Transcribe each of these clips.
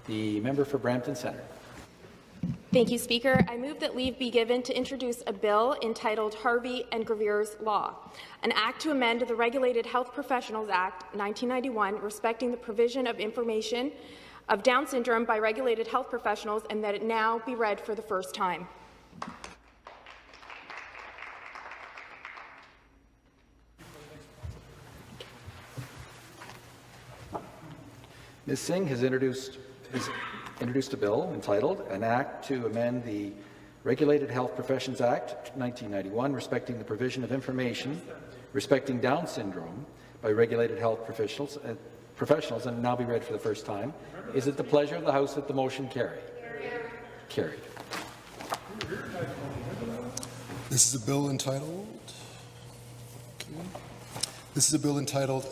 The member for Brampton Centre. Thank you, Speaker. I move that leave be given to introduce a bill entitled Harvey and Gurvirs Law, an act to amend the Regulated Health Professionals Act 1991 respecting the provision of information of Down syndrome by regulated health professionals, and that it now be read for the first time. Ms. Singh has introduced a bill entitled An Act to Amend the Regulated Health Professions Act 1991 respecting the provision of information respecting Down syndrome by regulated health professionals and now be read for the first time. Is it the pleasure of the House that the motion carry? Carried. This is a bill entitled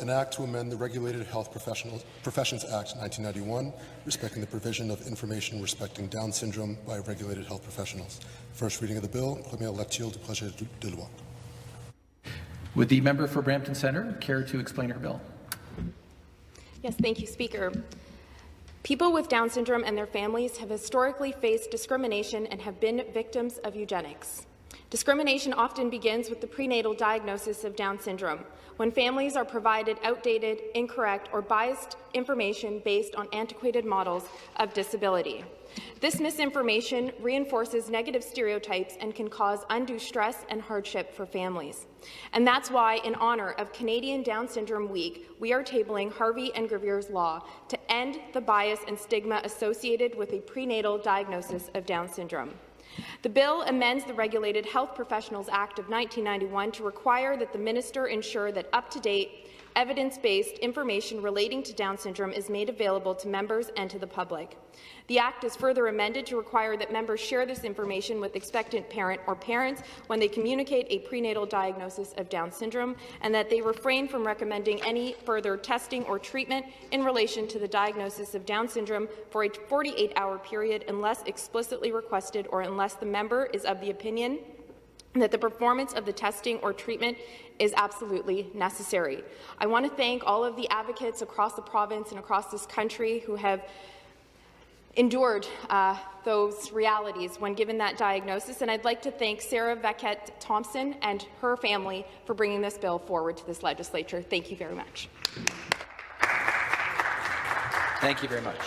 An Act to Amend the Regulated Health Professions Act 1991, respecting the provision of information respecting Down syndrome by regulated health professionals. First reading of the bill. Première lecture du projet de loi. Would the member for Brampton Centre care to explain her bill? Yes, thank you, Speaker. People with Down syndrome and their families have historically faced discrimination and have been victims of eugenics. Discrimination often begins with the prenatal diagnosis of Down syndrome, when families are provided outdated, incorrect, or biased information based on antiquated models of disability. This misinformation reinforces negative stereotypes and can cause undue stress and hardship for families. And that's why, in honour of Canadian Down Syndrome Week, we are tabling Harvey and Gurvirs Law to end the bias and stigma associated with a prenatal diagnosis of Down syndrome. The bill amends the Regulated Health Professionals Act of 1991 to require that the minister ensure that up-to-date, evidence-based information relating to Down syndrome is made available to members and to the public. The Act is further amended to require that members share this information with expectant parent or parents when they communicate a prenatal diagnosis of Down syndrome, and that they refrain from recommending any further testing or treatment in relation to the diagnosis of Down syndrome for a 48-hour period unless explicitly requested or unless the member is of the opinion that the performance of the testing or treatment is absolutely necessary. I want to thank all of the advocates across the province and across this country who have endured those realities when given that diagnosis, and I'd like to thank Sarah Beckett-Thompson and her family for bringing this bill forward to this legislature. Thank you very much. Thank you very much.